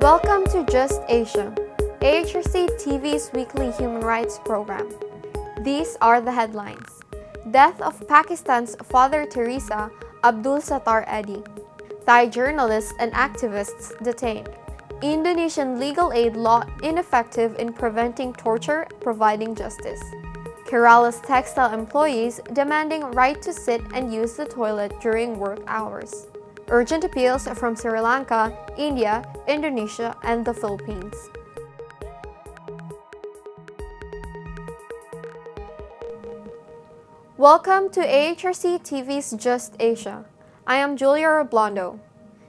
Welcome to Just Asia, AHRC TV's weekly human rights program. These are the headlines. Death of Pakistan's Father Teresa, Abdul Sattar Edhi. Thai journalists and activists detained. Indonesian legal aid law ineffective in preventing torture, providing justice. Kerala's textile employees demanding right to sit and use the toilet during work hours. Urgent appeals from Sri Lanka, India, Indonesia, and the Philippines. Welcome to AHRC TV's Just Asia. I am Julia Roblondo.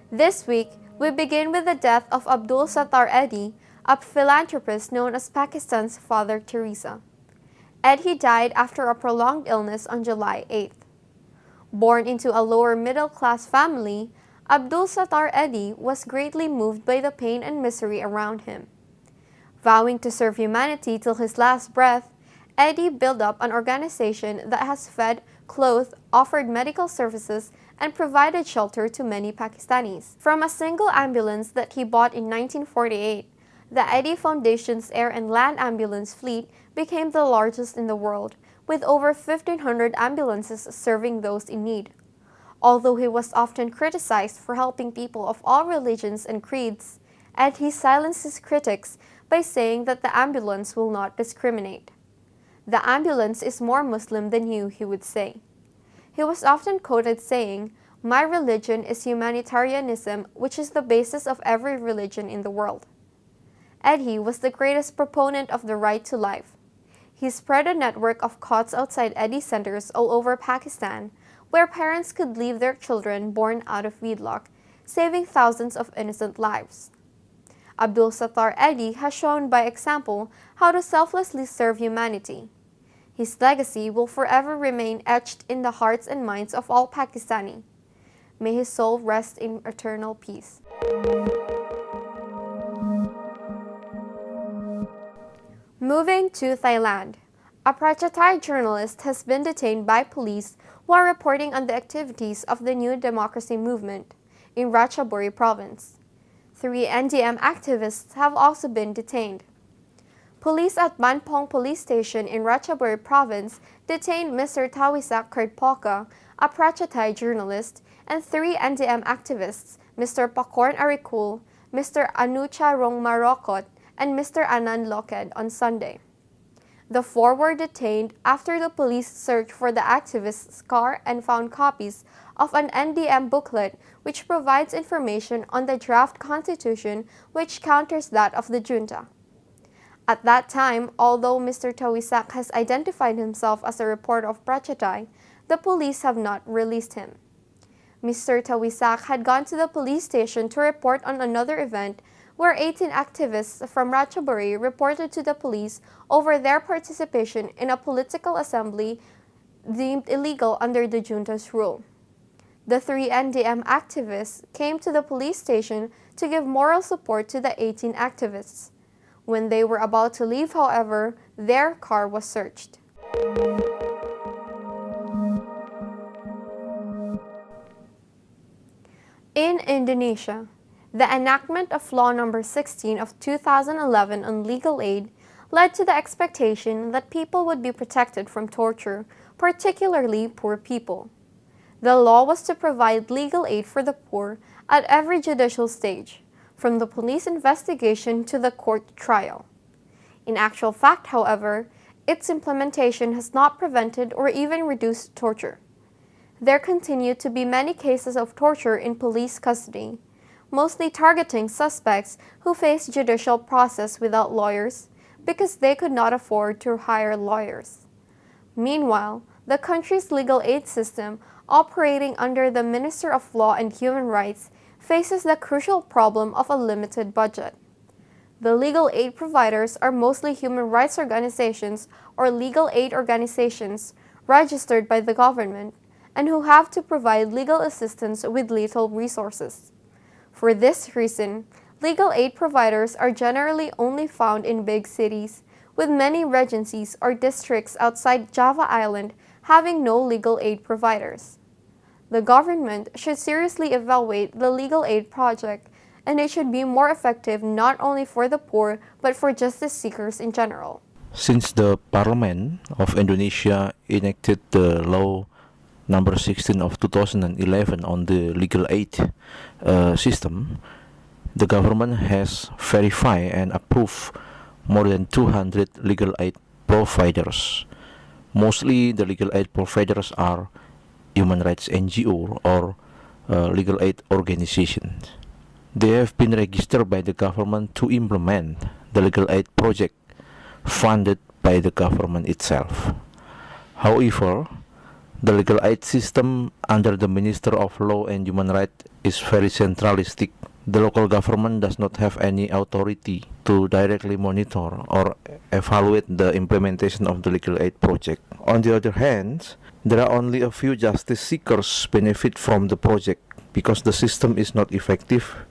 This week, we begin with the death of Abdul Sattar Edhi, a philanthropist known as Pakistan's Father Teresa. Edhi died after a prolonged illness on July 8th. Born into a lower middle-class family, Abdul Sattar Edhi was greatly moved by the pain and misery around him. Vowing to serve humanity till his last breath, Edhi built up an organization that has fed, clothed, offered medical services, and provided shelter to many Pakistanis. From a single ambulance that he bought in 1948, the Edhi Foundation's air and land ambulance fleet became the largest in the world, with over 1,500 ambulances serving those in need. Although he was often criticized for helping people of all religions and creeds, Edhi silenced his critics by saying that the ambulance will not discriminate. The ambulance is more Muslim than you, he would say. He was often quoted saying, "My religion is humanitarianism, which is the basis of every religion in the world." Edhi was the greatest proponent of the right to life. He spread a network of cots outside Edhi centers all over Pakistan, where parents could leave their children born out of wedlock, saving thousands of innocent lives. Abdul Sattar Edhi has shown by example how to selflessly serve humanity. His legacy will forever remain etched in the hearts and minds of all Pakistani. May his soul rest in eternal peace. Moving to Thailand, a Prachatai journalist has been detained by police while reporting on the activities of the New Democracy Movement in Ratchaburi Province. 3 NDM activists have also been detained. Police at Banpong Police Station in Ratchaburi Province detained Mr. Tawisak Kerdpoka, a Prachatai journalist, and 3 NDM activists, Mr. Pakorn Arikul, Mr. Anucha Rongmarokot, and Mr. Anand Loked on Sunday. The 4 were detained after the police searched for the activists' car and found copies of an NDM booklet which provides information on the draft constitution which counters that of the junta. At that time, although Mr. Tawisak has identified himself as a reporter of Prachatai, the police have not released him. Mr. Tawisak had gone to the police station to report on another event where 18 activists from Ratchaburi reported to the police over their participation in a political assembly deemed illegal under the junta's rule. The 3 NDM activists came to the police station to give moral support to the 18 activists. When they were about to leave, however, their car was searched. In Indonesia, the enactment of Law No. 16 of 2011 on legal aid led to the expectation that people would be protected from torture, particularly poor people. The law was to provide legal aid for the poor at every judicial stage, from the police investigation to the court trial. In actual fact, however, its implementation has not prevented or even reduced torture. There continue to be many cases of torture in police custody, mostly targeting suspects who face judicial process without lawyers because they could not afford to hire lawyers. Meanwhile, the country's legal aid system, operating under the Minister of Law and Human Rights, faces the crucial problem of a limited budget. The legal aid providers are mostly human rights organizations or legal aid organizations registered by the government and who have to provide legal assistance with little resources. For this reason, legal aid providers are generally only found in big cities, with many regencies or districts outside Java Island having no legal aid providers. The government should seriously evaluate the legal aid project and it should be more effective not only for the poor but for justice seekers in general. Since the Parliament of Indonesia enacted the law number 16 of 2011 on the legal aid system, the government has verified and approved more than 200 legal aid providers. Mostly the legal aid providers are human rights NGO or legal aid organizations. They have been registered by the government to implement the legal aid project funded by the government itself. However, the legal aid system under the Minister of Law and Human Rights is very centralistic. The local government does not have any authority to directly monitor or evaluate the implementation of the legal aid project. On the other hand, there are only a few justice seekers benefit from the project because the system is not effective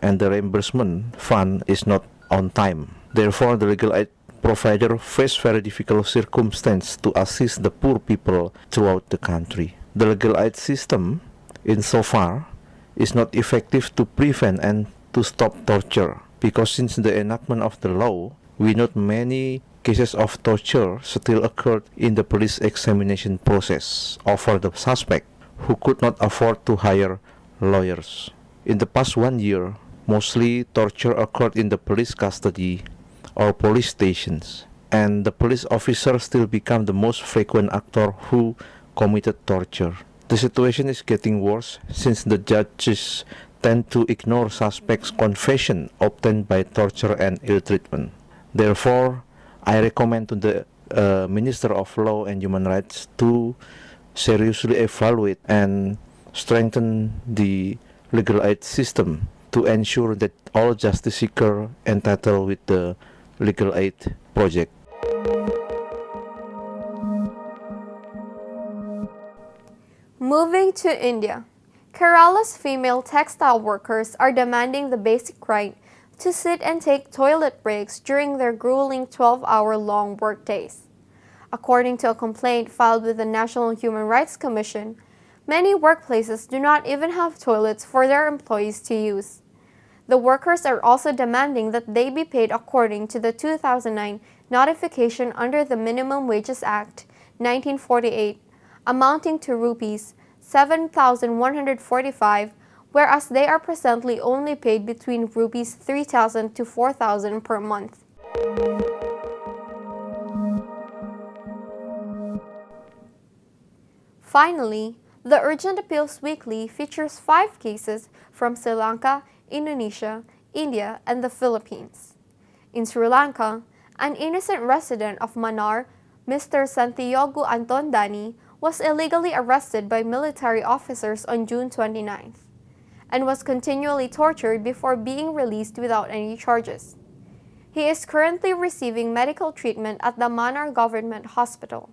and the reimbursement fund is not on time. Therefore, the legal aid provider face very difficult circumstances to assist the poor people throughout the country. The legal aid system, insofar, is not effective to prevent and to stop torture because since the enactment of the law, we note many cases of torture still occurred in the police examination process over the suspect who could not afford to hire lawyers. In the past 1 year, mostly torture occurred in the police custody or police stations, and the police officer still become the most frequent actor who committed torture. The situation is getting worse since the judges tend to ignore suspects' confession obtained by torture and ill treatment. Therefore, I recommend to the Minister of Law and Human Rights to seriously evaluate and strengthen the legal aid system to ensure that all justice seekers entitled with the legal aid project. Moving to India, Kerala's female textile workers are demanding the basic right to sit and take toilet breaks during their grueling 12-hour-long workdays. According to a complaint filed with the National Human Rights Commission, many workplaces do not even have toilets for their employees to use. The workers are also demanding that they be paid according to the 2009 notification under the Minimum Wages Act 1948, amounting to rupees 7,145, whereas they are presently only paid between rupees 3,000 to 4,000 per month. Finally, the Urgent Appeals Weekly features 5 cases from Sri Lanka, Indonesia, India, and the Philippines. In Sri Lanka, an innocent resident of Mannar, Mr. Santiago Antondani, was illegally arrested by military officers on June 29th and was continually tortured before being released without any charges. He is currently receiving medical treatment at the Mannar Government Hospital.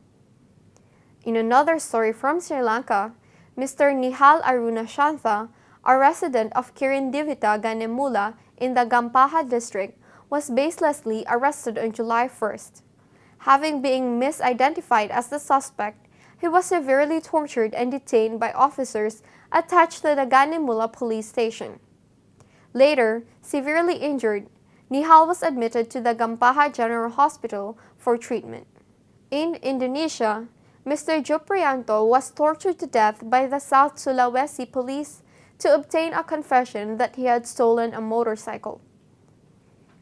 In another story from Sri Lanka, Mr. Nihal Aruna Shantha, a resident of Kirindivita, Ganemula in the Gampaha district, was baselessly arrested on July 1st. Having been misidentified as the suspect, he was severely tortured and detained by officers attached to the Ganemula police station. Later, severely injured, Nihal was admitted to the Gampaha General Hospital for treatment. In Indonesia, Mr. Juprianto was tortured to death by the South Sulawesi police to obtain a confession that he had stolen a motorcycle.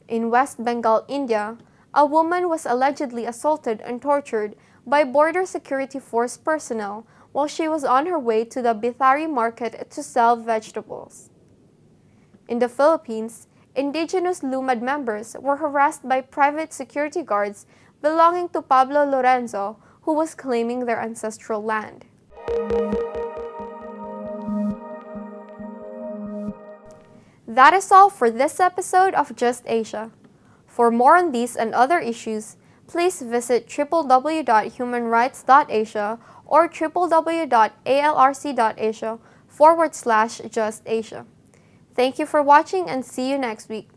In West Bengal, India, a woman was allegedly assaulted and tortured by Border Security Force personnel while she was on her way to the Bithari market to sell vegetables. In the Philippines, indigenous Lumad members were harassed by private security guards belonging to Pablo Lorenzo, who was claiming their ancestral land. That is all for this episode of Just Asia. For more on these and other issues, please visit www.humanrights.asia or www.alrc.asia/justasia. Thank you for watching and see you next week.